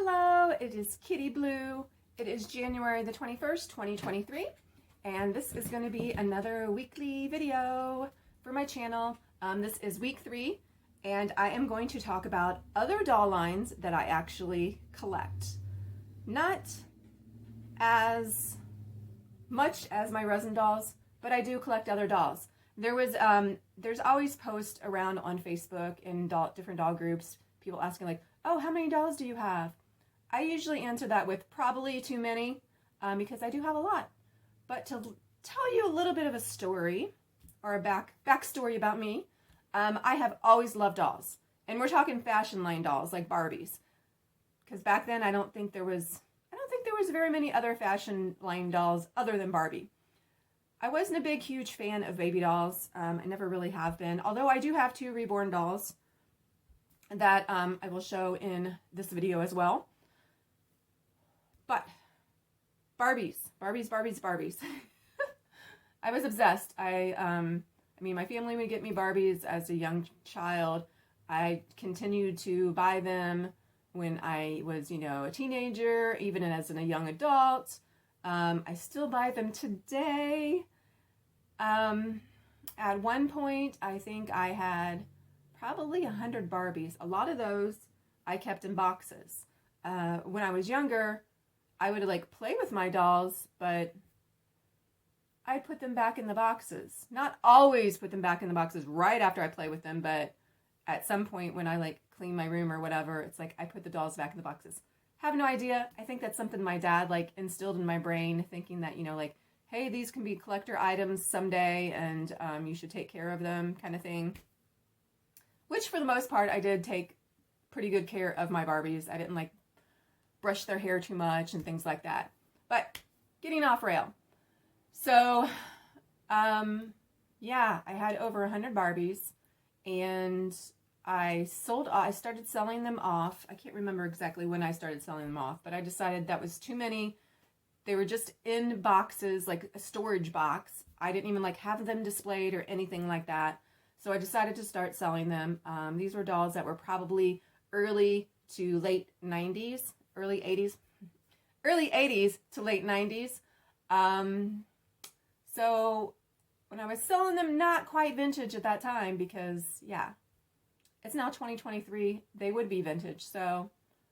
Hello, it is Kitty Blue. It is January the 21st, 2023, and this is going to be another weekly video for my channel. This is week 3, and I am going to talk about other doll lines that I actually collect. Not as much as my resin dolls, but I do collect other dolls. There's always posts around on Facebook and different doll groups, people asking like, oh, how many dolls do you have? I usually answer that with probably too many, because I do have a lot. But to tell you a little bit of a story, or a backstory about me, I have always loved dolls. And we're talking fashion line dolls, like Barbies. Because back then, I don't think there was very many other fashion line dolls other than Barbie. I wasn't a big, huge fan of baby dolls. I never really have been. Although I do have 2 Reborn dolls that I will show in this video as well. But Barbies. I was obsessed. I mean, my family would get me Barbies as a young child. I continued to buy them when I was, a teenager, even as a young adult. I still buy them today. At one point, I think I had probably 100 Barbies. A lot of those I kept in boxes. When I was younger, I would play with my dolls, but I'd put them back in the boxes. Not always put them back in the boxes right after I play with them, but at some point when I clean my room or whatever, it's I put the dolls back in the boxes. Have no idea. I think that's something my dad instilled in my brain, thinking that, hey, these can be collector items someday and you should take care of them, kind of thing. Which for the most part, I did take pretty good care of my Barbies. I didn't brush their hair too much and things like that. But getting off rail. So, yeah, I had over 100 Barbies, and I started selling them off. I can't remember exactly when I started selling them off, but I decided that was too many. They were just in boxes, like a storage box. I didn't even have them displayed or anything like that. So I decided to start selling them. These were dolls that were probably early to late 90s, early 80s to late 90s. So when I was selling them, not quite vintage at that time, because yeah, it's now 2023, they would be vintage. So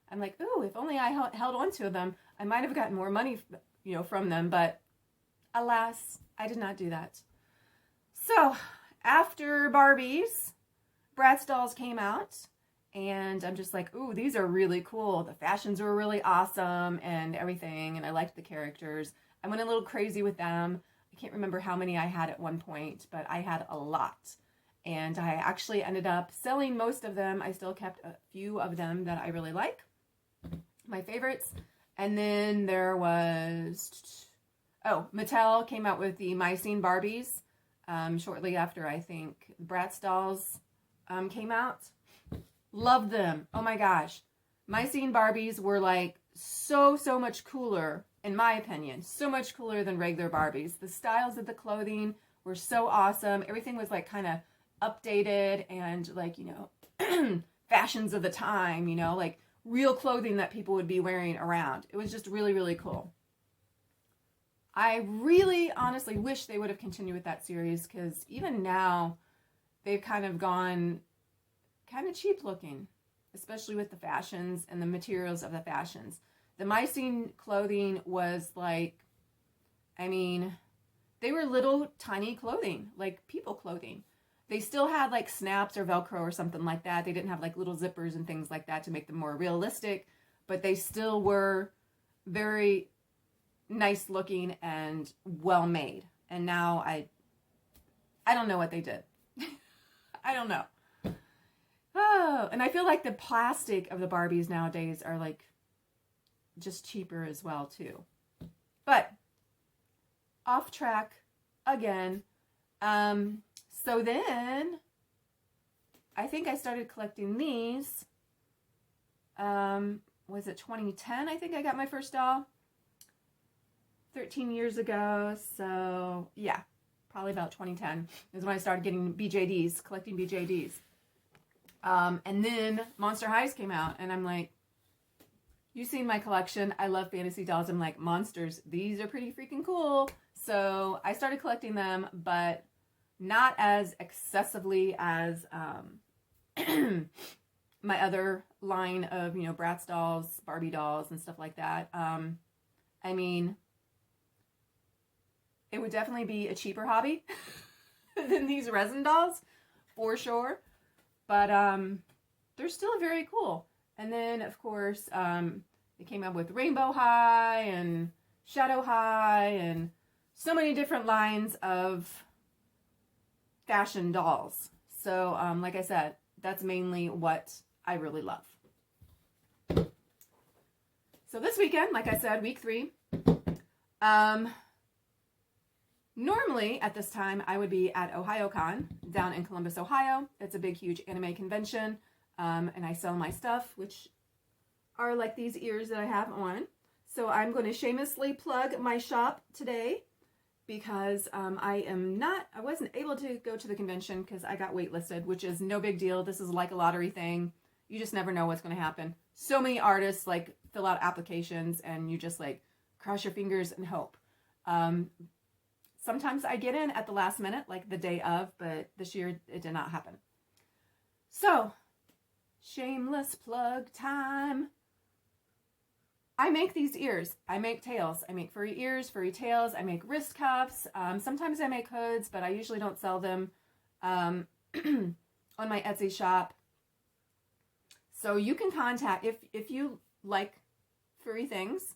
I'm like, ooh, if only I held on to them, I might have gotten more money, from them, but alas, I did not do that. So after Barbies, Bratz dolls came out, and I'm just like, ooh, these are really cool. The fashions were really awesome and everything, and I liked the characters. I went a little crazy with them. I can't remember how many I had at one point, but I had a lot. And I actually ended up selling most of them. I still kept a few of them that I really like, my favorites. And then there was, Mattel came out with the Mycene Barbies shortly after, I think, Bratz dolls came out. Loved them. Oh my gosh. Mycene Barbies were so much cooler, in my opinion. So much cooler than regular Barbies. The styles of the clothing were so awesome. Everything was kind of updated and fashions of the time, real clothing that people would be wearing around. It was just really, really cool. I really honestly wish they would have continued with that series, because even now they've kind of gone kind of cheap looking, especially with the fashions and the materials of the fashions. The Mycene clothing was they were little tiny clothing, like people clothing. They still had snaps or Velcro or something like that. They didn't have little zippers and things like that to make them more realistic, but they still were very nice looking and well made. And now I don't know what they did. I don't know. Oh, and I feel like the plastic of the Barbies nowadays are just cheaper as well too. But off track again. So then I think I started collecting these. Was it 2010? I think I got my first doll. 13 years ago. So yeah, probably about 2010 is when I started getting BJDs, collecting BJDs. And then Monster Highs came out, and I'm like, you've seen my collection. I love fantasy dolls. I'm like, monsters, these are pretty freaking cool. So I started collecting them, but not as excessively as my other line of, you know, Bratz dolls, Barbie dolls, and stuff like that. I mean, it would definitely be a cheaper hobby than these resin dolls, for sure. But they're still very cool. And then, of course, they came up with Rainbow High and Shadow High and so many different lines of fashion dolls. So, like I said, that's mainly what I really love. So this weekend, like I said, week 3. Normally at this time I would be at OhioCon down in Columbus, Ohio. It's a big, huge anime convention, and I sell my stuff, which are like these ears that I have on. So I'm going to shamelessly plug my shop today because I wasn't able to go to the convention because I got waitlisted, which is no big deal. This is like a lottery thing. You just never know what's going to happen. So many artists like fill out applications and you just like cross your fingers and hope. Sometimes I get in at the last minute, like the day of, but this year it did not happen. So, shameless plug time. I make these ears. I make tails. I make furry ears, furry tails. I make wrist cuffs. Sometimes I make hoods, but I usually don't sell them on my Etsy shop. So you can contact, if you like furry things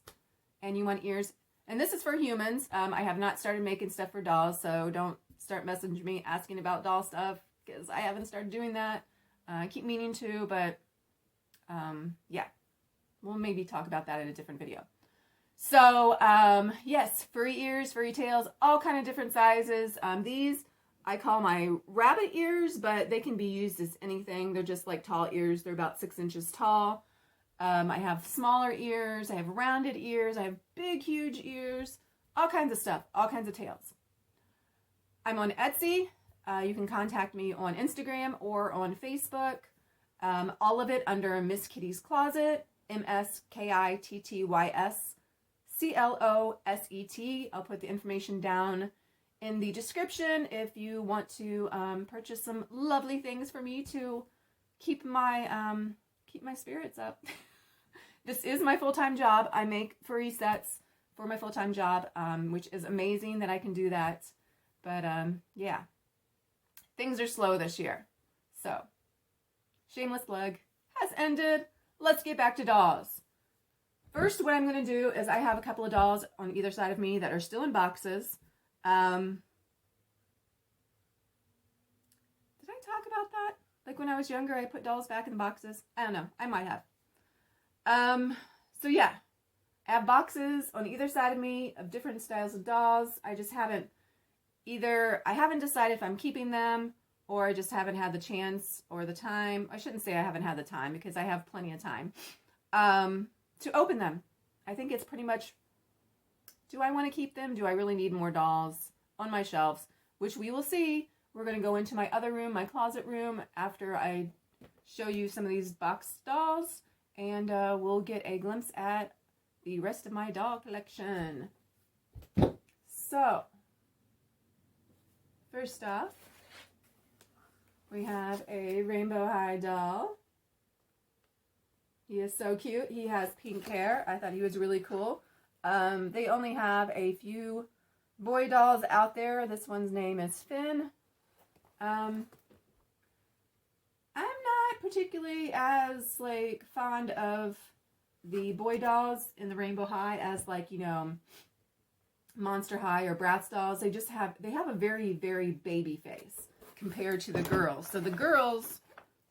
and you want ears, and this is for humans. I have not started making stuff for dolls, so don't start messaging me asking about doll stuff because I haven't started doing that. I keep meaning to, but yeah. We'll maybe talk about that in a different video. So, yes, furry ears, furry tails, all kind of different sizes. These I call my rabbit ears, but they can be used as anything. They're just like tall ears. They're about 6 inches tall. I have smaller ears. I have rounded ears. I have big, huge ears. All kinds of stuff. All kinds of tails. I'm on Etsy. You can contact me on Instagram or on Facebook. All of it under Miss Kitty's Closet. MSKITTYS I'll put the information down in the description if you want to purchase some lovely things for me to keep my spirits up. This is my full-time job. I make furry sets for my full-time job, which is amazing that I can do that. But yeah, things are slow this year. So, shameless plug has ended. Let's get back to dolls. First, what I'm going to do is I have a couple of dolls on either side of me that are still in boxes. Did I talk about that? Like when I was younger, I put dolls back in the boxes? I don't know. I might have. So yeah, I have boxes on either side of me of different styles of dolls. I just haven't I haven't decided if I'm keeping them or I just haven't had the chance or the time. I shouldn't say I haven't had the time because I have plenty of time to open them. I think it's pretty much, do I want to keep them? Do I really need more dolls on my shelves? Which we will see. We're going to go into my other room, my closet room, after I show you some of these boxed dolls. And we'll get a glimpse at the rest of my doll collection. So, first off, we have a Rainbow High doll. He is so cute. He has pink hair. I thought he was really cool. They only have a few boy dolls out there. This one's name is Finn. I'm not particularly as like fond of the boy dolls in the Rainbow High as like, you know, Monster High or Bratz dolls. They have a very, very baby face compared to the girls. So the girls,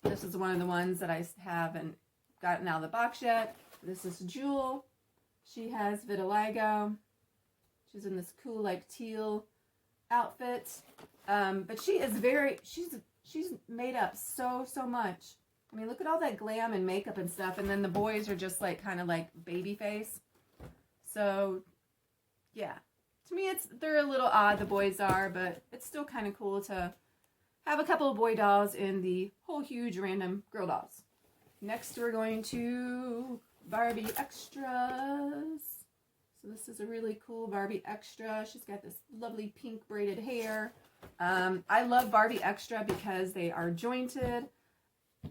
this is one of the ones that I haven't gotten out of the box yet. This is Jewel. She has vitiligo. She's in this cool like teal outfit. But she is she's made up so much. I mean, look at all that glam and makeup and stuff. And then the boys are just like kind of like baby face. So yeah, to me they're a little odd, the boys are, but it's still kind of cool to have a couple of boy dolls in the whole huge random girl dolls. Next we're going to Barbie extras. So this is a really cool Barbie extra. She's got this lovely pink braided hair. I love Barbie extra because they are jointed.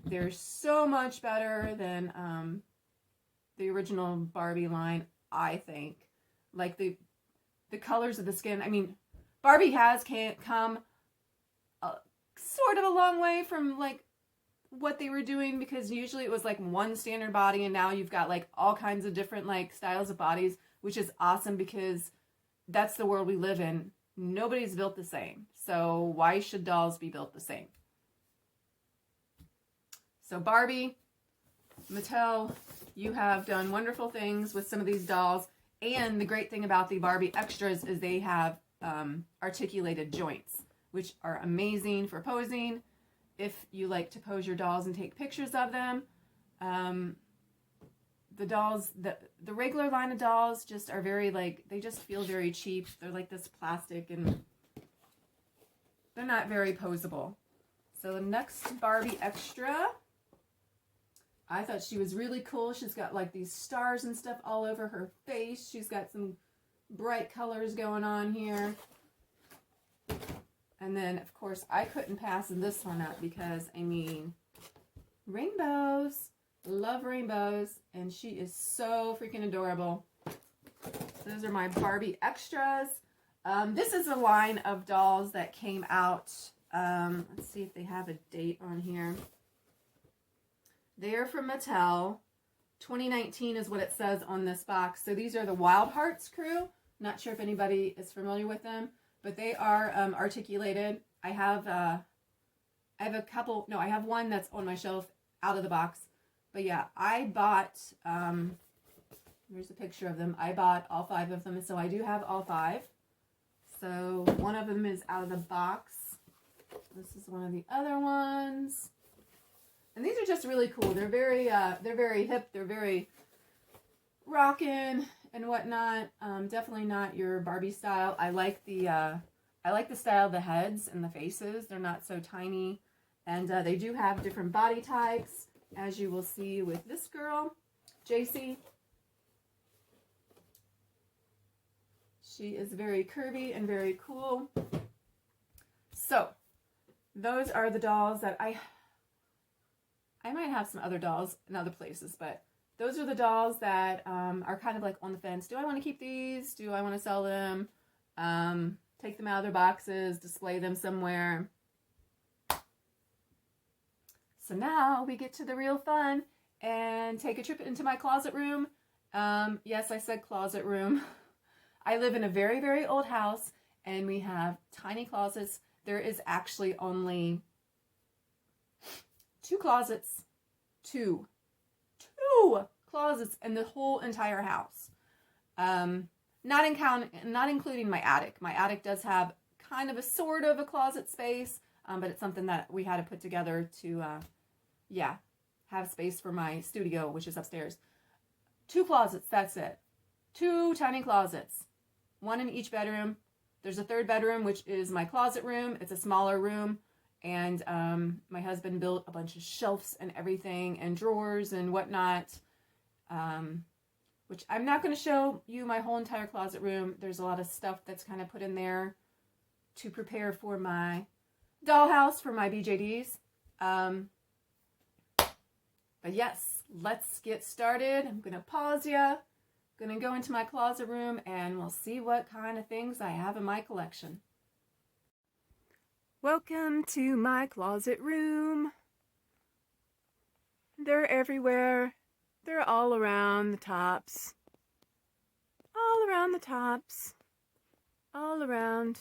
They're so much better than the original Barbie line, I think. Like the colors of the skin. I mean, Barbie has come sort of a long way from like what they were doing, because usually it was like one standard body, and now you've got like all kinds of different like styles of bodies, which is awesome because that's the world we live in. Nobody's built the same. So why should dolls be built the same? So Barbie, Mattel, you have done wonderful things with some of these dolls. And the great thing about the Barbie extras is they have articulated joints, which are amazing for posing. If you like to pose your dolls and take pictures of them, the dolls, the regular line of dolls just are very like, they just feel very cheap. They're like this plastic and they're not very posable. So the next Barbie extra, I thought she was really cool. She's got like these stars and stuff all over her face. She's got some bright colors going on here. And then, of course, I couldn't pass this one up because, I mean, rainbows. Love rainbows. And she is so freaking adorable. Those are my Barbie extras. This is a line of dolls that came out. Let's see if they have a date on here. They're from Mattel. 2019 is what it says on this box. So these are the Wild Hearts crew. Not sure if anybody is familiar with them, but they are articulated. I have a couple. No, I have one that's on my shelf out of the box. But yeah, I bought. Here's a picture of them. I bought all 5 of them, so I do have all 5. So one of them is out of the box. This is one of the other ones. And these are just really cool. They're very hip. They're very rockin' and whatnot. Definitely not your Barbie style. I like the style of the heads and the faces. They're not so tiny, and they do have different body types, as you will see with this girl, JC. She is very curvy and very cool. So those are the dolls that I might have some other dolls in other places, but those are the dolls that are kind of like on the fence. Do I want to keep these? Do I want to sell them? Take them out of their boxes, display them somewhere. So now we get to the real fun and take a trip into my closet room. Yes, I said closet room. I live in a very, very old house, and we have tiny closets. There is actually only 2 closets. Two closets in the whole entire house. Not including my attic. My attic does have kind of a sort of a closet space, but it's something that we had to put together to, have space for my studio, which is upstairs. 2 closets, that's it. 2 tiny closets. 1 in each bedroom. There's a 3rd bedroom, which is my closet room. It's a smaller room. And my husband built a bunch of shelves and everything and drawers and whatnot, which I'm not going to show you my whole entire closet room. There's a lot of stuff that's kind of put in there to prepare for my dollhouse for my BJDs. But yes, let's get started. I'm going to pause you. Going to go into my closet room and we'll see what kind of things I have in my collection. Welcome to my closet room. They're everywhere. They're all around the tops. All around the tops. All around.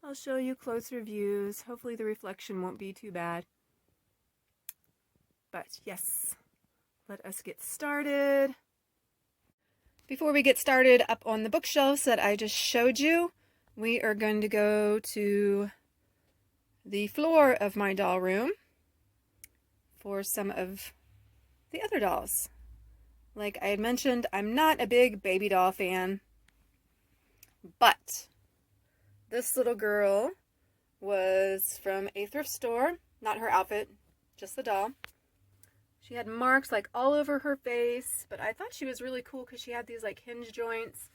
I'll show you closer views. Hopefully the reflection won't be too bad. But yes, let us get started. Before we get started, up on the bookshelves that I just showed you, we are going to go to the floor of my doll room for some of the other dolls. Like I had mentioned, I'm not a big baby doll fan, but this little girl was from a thrift store, not her outfit, just the doll. She had marks like all over her face, but I thought she was really cool because she had these like hinge joints,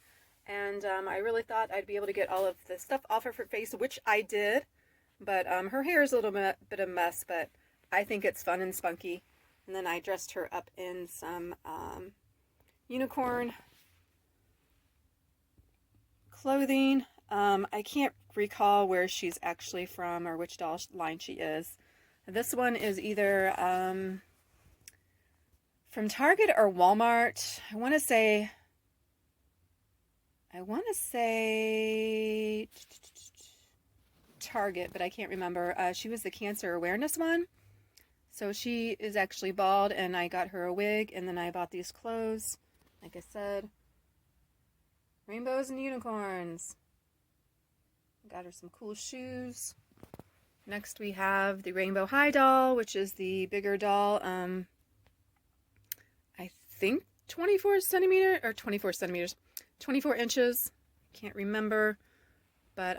and I really thought I'd be able to get all of the stuff off of her face, which I did, but her hair is a little bit of a mess, but I think it's fun and spunky. And then I dressed her up in some unicorn clothing. I can't recall where she's actually from or which doll line she is. This one is either from Target or Walmart. I want to say Target, but I can't remember. She was the cancer awareness one. So she is actually bald, and I got her a wig, and then I bought these clothes. Like I said, rainbows and unicorns. Got her some cool shoes. Next we have the Rainbow High doll, which is the bigger doll. I think 24 inches. Can't remember. But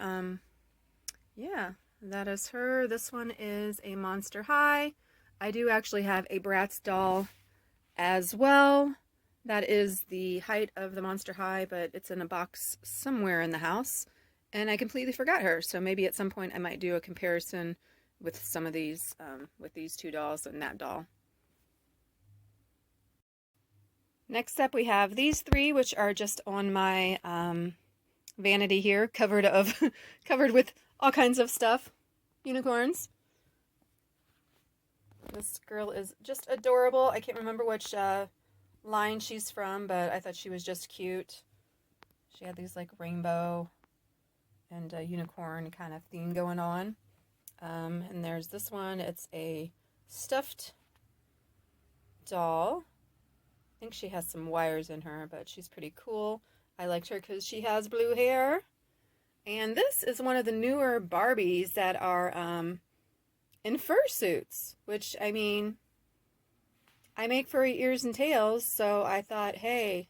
yeah, that is her. This one is a Monster High. I do actually have a Bratz doll as well. That is the height of the Monster High, but it's in a box somewhere in the house. And I completely forgot her, so maybe at some point I might do a comparison with some of these, with these two dolls and that doll. Next up we have these three, which are just on my vanity here, covered with all kinds of stuff. Unicorns. This girl is just adorable. I can't remember which line she's from, but I thought she was just cute. She had these like rainbow and a unicorn kind of theme going on. And there's this one. It's a stuffed doll. I think she has some wires in her, but she's pretty cool. I liked her because she has blue hair. And this is one of the newer Barbies that are in fursuits, which, I mean, I make furry ears and tails, so I thought, hey,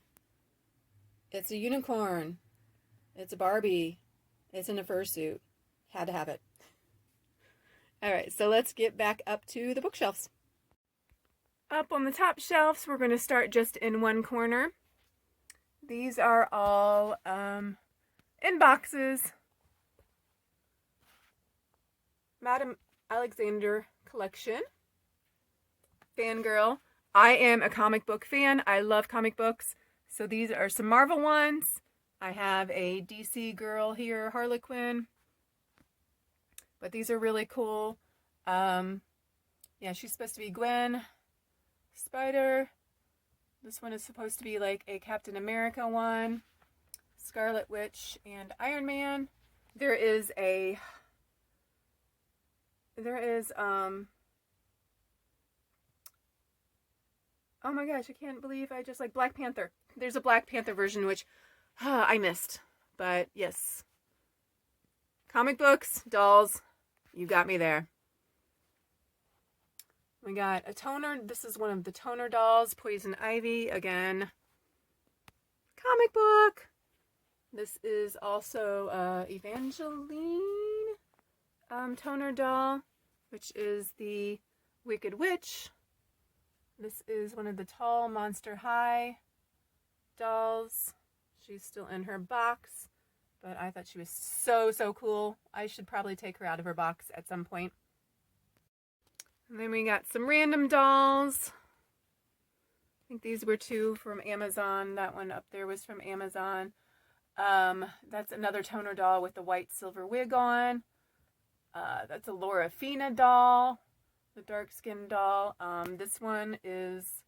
it's a unicorn. It's a Barbie. It's in a fursuit. Had to have it. Alright, so let's get back up to the bookshelves. Up on the top shelves, we're going to start just in one corner. These are all in boxes. Madame Alexander collection. Fangirl. I am a comic book fan. I love comic books. So these are some Marvel ones. I have a DC girl here, Harley Quinn. But these are really cool. Yeah, she's supposed to be Gwen. Spider. This one is supposed to be like a Captain America one. Scarlet Witch and Iron Man. There is oh my gosh, I can't believe I just like Black Panther. There's a Black Panther version which I missed. But yes. Comic books, dolls, you got me there. We got a toner. This is one of the toner dolls. Poison Ivy, again. Comic book. This is also Evangeline toner doll, which is the Wicked Witch. This is one of the tall Monster High dolls. She's still in her box, but I thought she was so cool. I should probably take her out of her box at some point. And then we got some random dolls. I think these were two from Amazon. That one up there was from Amazon. That's another toner doll with the white silver wig on. That's a Laura Fina doll, the dark skin doll. This one is,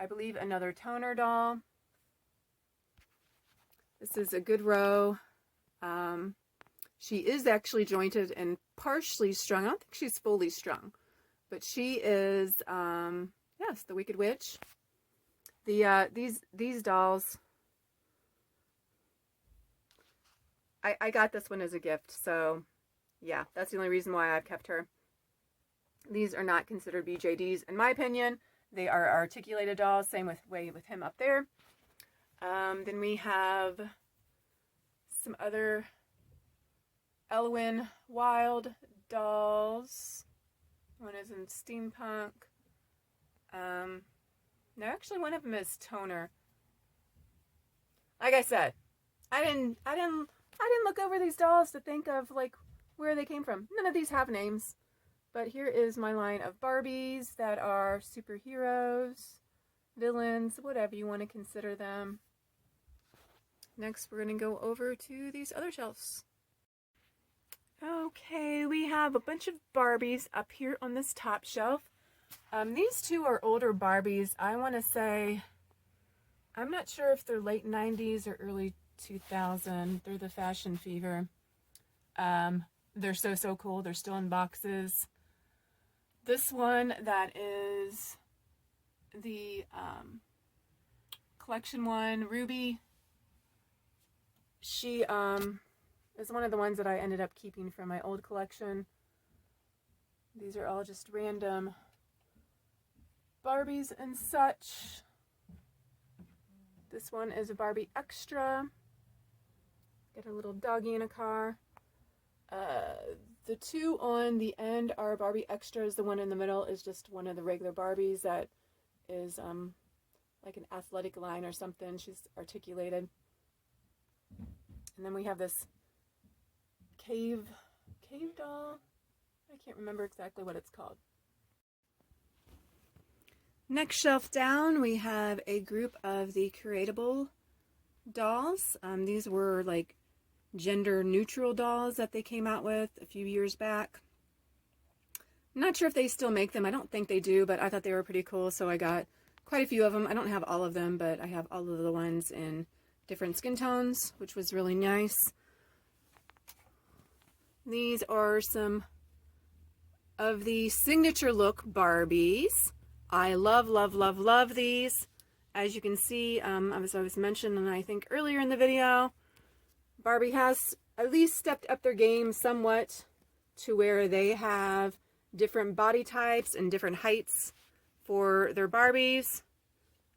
I believe, another toner doll. This is a good row. She is actually jointed and partially strung. I don't think she's fully strung. But she is, yes, the Wicked Witch. These dolls, I got this one as a gift, so yeah, that's the only reason why I've kept her. These are not considered BJDs, in my opinion. They are articulated dolls, same way with him up there. Then we have some other Ellowyne Wilde dolls. One is in steampunk. No, actually one of them is toner. Like I said, I didn't look over these dolls to think of like where they came from. None of these have names. But here is my line of Barbies that are superheroes, villains, whatever you want to consider them. Next, we're going to go over to these other shelves. Okay, we have a bunch of Barbies up here on this top shelf. These two are older Barbies. I want to say, I'm not sure if they're late 90s or early 2000. They're the fashion fever. They're so cool. They're still in boxes. This one that is the collection one, Ruby, she is one of the ones that I ended up keeping from my old collection. These are all just random Barbies and such. This one is a Barbie Extra. Got a little doggy in a car. The two on the end are Barbie Extras. The one in the middle is just one of the regular Barbies that is like an athletic line or something. She's articulated. And then we have this cave doll. I can't remember exactly what it's called. Next shelf down, we have a group of the creatable dolls. These were like gender neutral dolls that they came out with a few years back. I'm not sure if they still make them. I don't think they do, but I thought they were pretty cool, so I got quite a few of them. I don't have all of them, but I have all of the ones in different skin tones, which was really nice. These are some of the signature look Barbies. I love these. As you can see, as I was mentioning, I think earlier in the video, Barbie has at least stepped up their game somewhat to where they have different body types and different heights for their Barbies.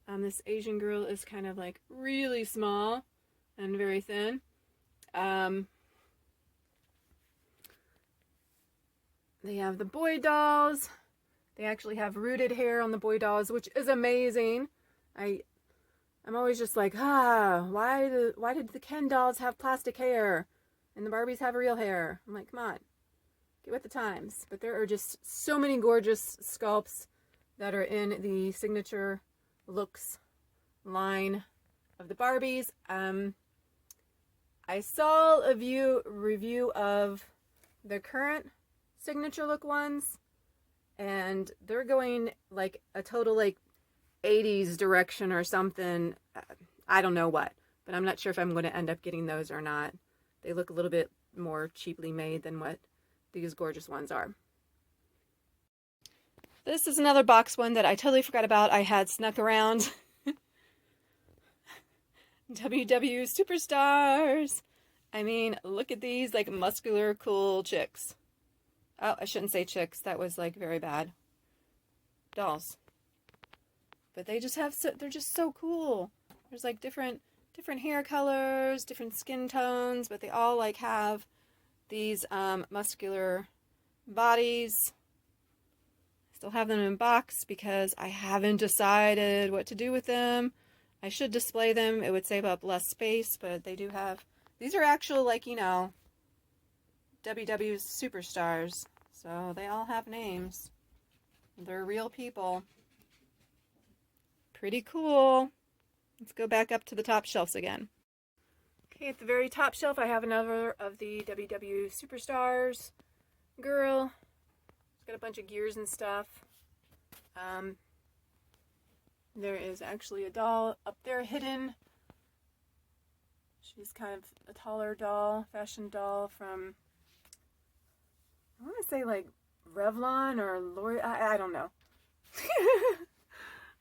This Asian girl is kind of like really small and very thin. They have the boy dolls. They actually have rooted hair on the boy dolls, which is amazing. I'm always just like, why did the Ken dolls have plastic hair and the Barbies have real hair? I'm like, come on, get with the times. But there are just so many gorgeous sculpts that are in the signature looks line of the Barbies. I saw a review of the current signature look ones, and they're going like a total like 80s direction or something. I don't know what, but I'm not sure if I'm going to end up getting those or not. They look a little bit more cheaply made than what these gorgeous ones are. This is another box one that I totally forgot about. I had snuck around. WW Superstars. I mean, look at these like muscular, cool chicks. Oh, I shouldn't say chicks. That was like very bad. Dolls. But they just have they're just so cool. There's like different hair colors, different skin tones, but they all like have these muscular bodies. Still have them in box because I haven't decided what to do with them. I should display them. It would save up less space, but they do have, these are actual like, you know, WW Superstars. So they all have names. They're real people. Pretty cool. Let's go back up to the top shelves again. Okay, at the very top shelf, I have another of the WW Superstars girl. It's got a bunch of gears and stuff. There is actually a doll up there hidden. She's kind of a taller doll, fashion doll from, I want to say like Revlon or L'Oreal. I don't know.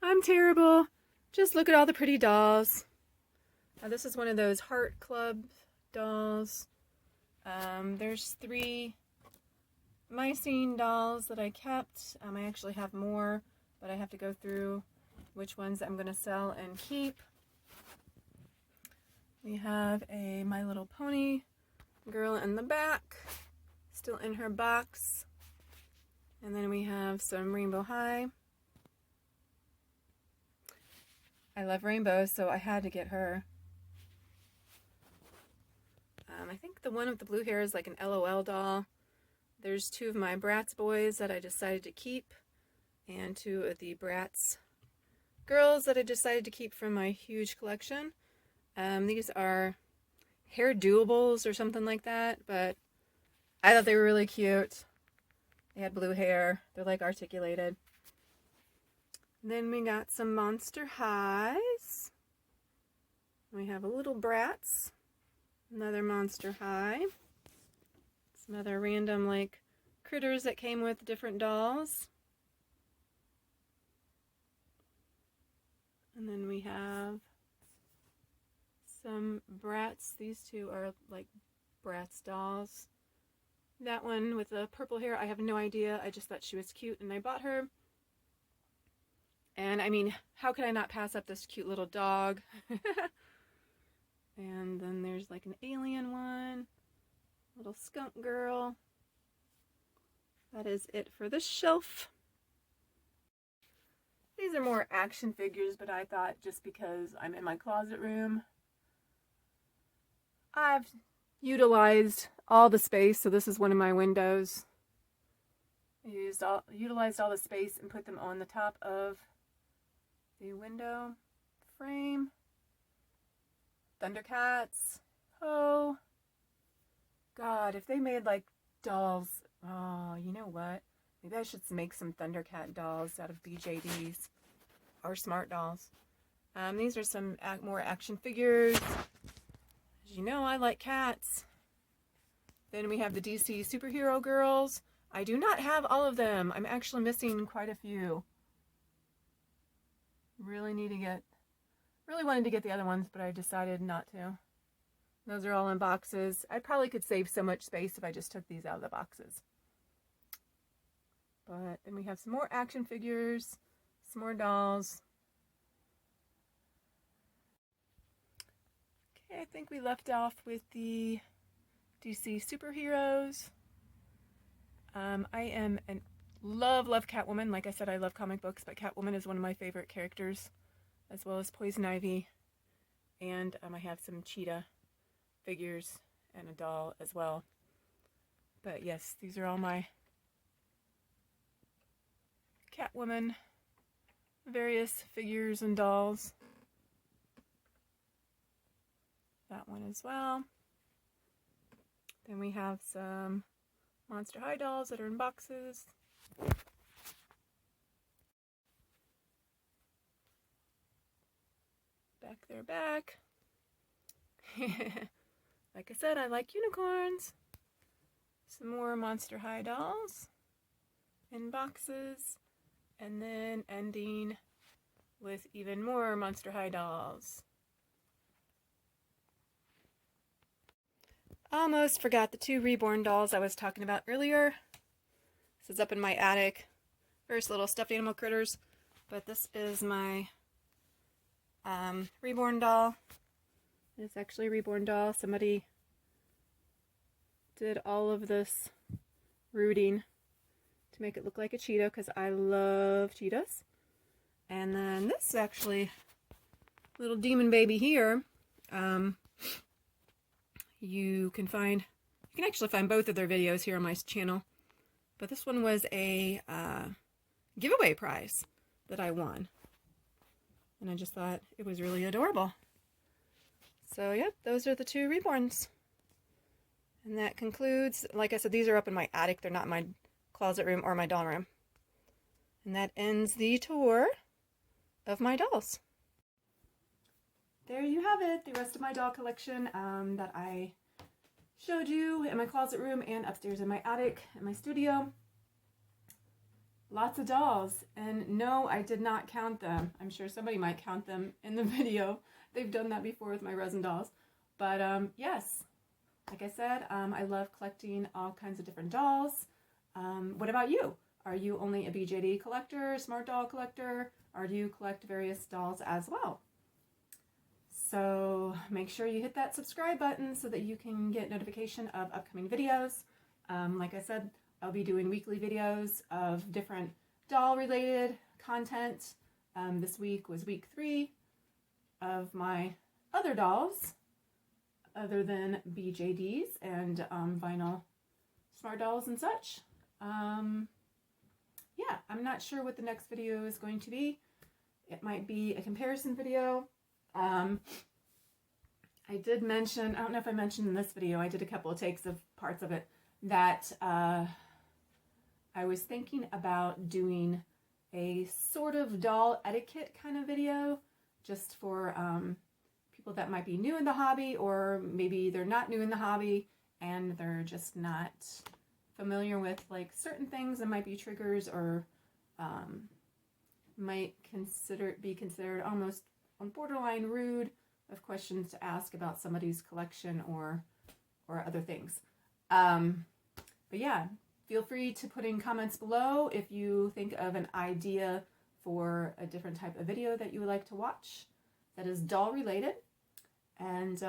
I'm terrible. Just look at all the pretty dolls. This is one of those Heart Club dolls. There's 3 Mycene dolls that I kept. I actually have more, but I have to go through which ones I'm going to sell and keep. We have a My Little Pony girl in the back, still in her box. And then we have some Rainbow High. I love rainbows, so I had to get her. I think the one with the blue hair is like an LOL doll. There's 2 of my Bratz boys that I decided to keep, and 2 of the Bratz girls that I decided to keep from my huge collection. These are hair doables or something like that, but I thought they were really cute. They had blue hair. They're like articulated. Then we got some Monster Highs. We have a little Bratz. Another Monster High. Some other random like critters that came with different dolls. And then we have some Bratz. These 2 are like Bratz dolls. That one with the purple hair, I have no idea. I just thought she was cute and I bought her. And I mean, how could I not pass up this cute little dog? And then there's like an alien one. Little skunk girl. That is it for this shelf. These are more action figures, but I thought just because I'm in my closet room, I've utilized all the space. So this is one of my windows. I utilized all the space and put them on the top of the window frame. Thundercats. Oh. God, if they made like dolls, oh, you know what? Maybe I should make some Thundercat dolls out of BJDs or Smart Dolls. These are some more action figures. As you know, I like cats. Then we have the DC superhero girls. I do not have all of them. I'm actually missing quite a few. Really wanted to get the other ones, but I decided not to. Those are all in boxes. I probably could save so much space if I just took these out of the boxes. But then we have some more action figures, some more dolls. Okay, I think we left off with the DC superheroes. I love Catwoman. Like I said, I love comic books, but Catwoman is one of my favorite characters, as well as Poison Ivy. And I have some cheetah figures and a doll as well. But yes, these are all my Catwoman various figures and dolls. That one as well. Then we have some Monster High dolls that are in boxes. Back. Like I said, I like unicorns. Some more Monster High dolls in boxes. And then ending with even more Monster High dolls. Almost forgot the 2 Reborn dolls I was talking about earlier. This is up in my attic. First little stuffed animal critters. But this is my Reborn doll. It's actually a Reborn doll. Somebody did all of this rooting to make it look like a cheetah because I love cheetahs. And then this actually little demon baby here, you can actually find both of their videos here on my channel. But this one was a giveaway prize that I won. And I just thought it was really adorable. So, yep, those are the 2 Reborns. And that concludes, like I said, these are up in my attic. They're not in my closet room or my doll room. And that ends the tour of my dolls. There you have it, the rest of my doll collection that I showed you in my closet room and upstairs in my attic in my studio. Lots of dolls, and no, I did not count them. I'm sure somebody might count them in the video. They've done that before with my resin dolls. But yes, like I said, I love collecting all kinds of different dolls. What about you? Are you only a BJD collector, smart doll collector, or do you collect various dolls as well? So make sure you hit that subscribe button so that you can get notification of upcoming videos. Like I said, I'll be doing weekly videos of different doll related content. This week was week 3 of my other dolls, other than BJDs and vinyl smart dolls and such. Yeah, I'm not sure what the next video is going to be. It might be a comparison video. I did mention, I don't know if I mentioned in this video, I did a couple of takes of parts of it, that I was thinking about doing a sort of doll etiquette kind of video, just for people that might be new in the hobby, or maybe they're not new in the hobby and they're just not familiar with like certain things that might be triggers, or might be considered almost on borderline rude of questions to ask about somebody's collection or other things. But yeah, feel free to put in comments below if you think of an idea for a different type of video that you would like to watch that is doll related. And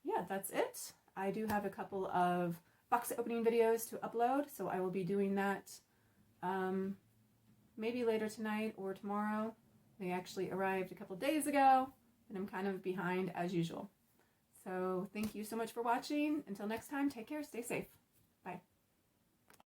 yeah, that's it. I do have a couple of box opening videos to upload, so I will be doing that maybe later tonight or tomorrow. They actually arrived a couple days ago, and I'm kind of behind as usual. So thank you so much for watching. Until next time, take care, stay safe.